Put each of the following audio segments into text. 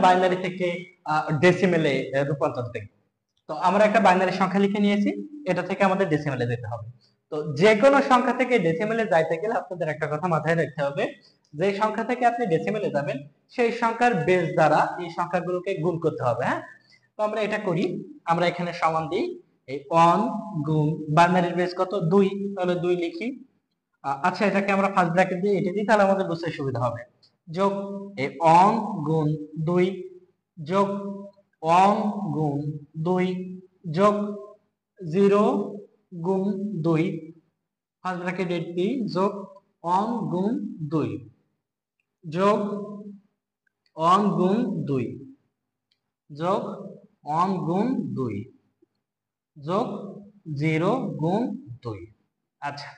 Binary থেকে ডেসিমেলে রূপান্তর দেখব। তো আমরা একটা বাইনারি সংখ্যা লিখে নিয়েছি, এটা থেকে আমাদের ডেসিমেলে যেতে হবে। তো যে কোনো সংখ্যা থেকে ডেসিমেলে যাইতে গেলে আপনাদের একটা কথা মাথায় রাখতে হবে, যে সংখ্যা থেকে আপনি ডেসিমেলে যাবেন সেই সংখ্যার বেস দ্বারা এই সংখ্যাগুলোকে গুণ করতে হবে। হ্যাঁ, তো আমরা এটা করি, আমরা এখানে সমান দিই, এই 1 গুণ বাইনারির বেস কত 2, তাহলে 2 লিখি। আচ্ছা, এটাকে আমরা ফার্স্ট ব্র্যাকেট দিয়ে এটা দিই, তাহলে আমাদের বুঝতে সুবিধা হবে। যোগ এই 1 গুণ 2 যোগ 1 গুণ 2 যোগ 0 গুণ 2 ফার্স্ট ব্র্যাকেট দিই, যোগ 1 গুণ 2 যোগ 1 গুণ 2 যোগ 1 গুণ 2 যোগ 0 গুণ 2। আচ্ছা,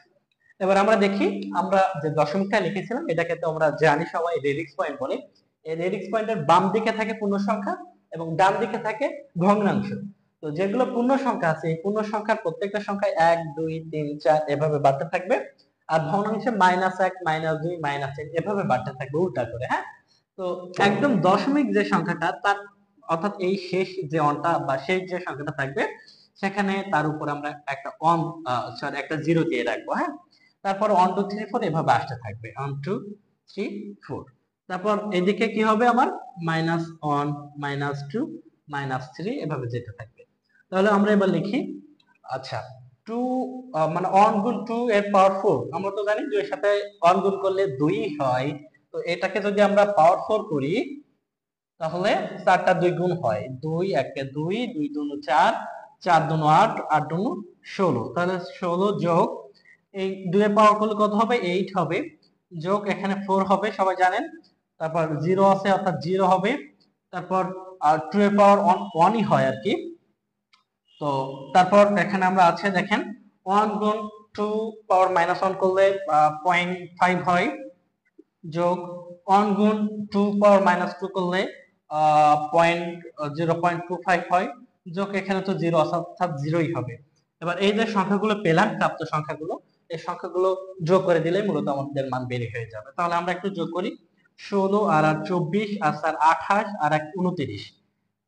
এবার আমরা দেখি, আমরা যে দশমিকটা লিখেছিলাম এটাকে তো আমরা জানি সবাই রেডিক্স পয়েন্ট বলে। এই রেডিক্স পয়েন্টের বাম দিকে থাকে পূর্ণ সংখ্যা এবং ডান দিকে থাকে ভগ্নাংশ। তো যেগুলো পূর্ণ সংখ্যা আছে এই পূর্ণ সংখ্যার প্রত্যেকটা সংখ্যায় 1 2 3 4 এভাবে বাড়তে থাকবে, আর ভগ্নাংশে -1 -2 -3 এভাবে বাড়তে থাকবে উল্টা করে। হ্যাঁ, তো একদম দশমিক যে সংখ্যাটা তার অর্থাৎ এই শেষ যে অনটা বা শেষ যে সংখ্যাটা থাকবে সেখানে তার উপর আমরা একটা অন সরি একটা জিরো দিয়ে রাখবো। হ্যাঁ, তারপর 1 2 3 4 এভাবে আসতে থাকবে 1 2 3 4। তারপর এদিকে কি হবে আমার -1 -2 -3 এভাবে যেতে থাকবে। তাহলে আমরা এবার লিখি, আচ্ছা 2 মানে 1 গুণ 2 এর পাওয়ার 4, আমরা তো জানি 2 এর সাথে 1 গুণ করলে 2 হয়। তো এটাকে যদি আমরা পাওয়ার 4 করি তাহলে 4টা 2 গুণ হয়, 2 1 এ 2 2 2 4 4 2 8 8 2 16, তাহলে 16 যোগ এই 2 এর পাওয়ার করলে কত হবে 8 হবে, যোগ এখানে 4 হবে সবাই জানেন, তারপর 0 আছে অর্থাৎ 0 হবে, তারপর 2 এর পাওয়ার 1 ই হয় আর কি। তো তারপর এখানে আমরা আছে দেখেন 1 গুণ 2 পাওয়ার -1 করলে 0.5 হয়, যোগ 1 গুণ 2 পাওয়ার -2 করলে 0.25 হয়, যোগ এখানে তো 0 আছে অর্থাৎ 0ই হবে। এবার এই যে সংখ্যাগুলো পেলাম প্রাপ্ত সংখ্যাগুলো, এই সংখ্যাগুলো যোগ করে দিলে মূলত আমাদের মান বের হয়ে যাবে। তাহলে আমরা একটু যোগ করি, 16 আর 24 আর 28 আর 29,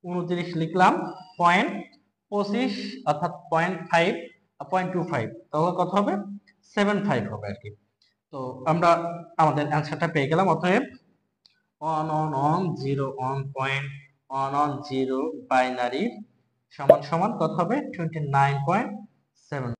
29 লিখলাম, 0.25 অর্থাৎ 0.25, তাহলে কত হবে 75 হবে আর কি। তো আমরা আমাদের অ্যান্সারটা পেয়ে গেলাম। অতএব 1 on 1 0 on point 1 on 0 binary সমান সমান কত হবে 29.7।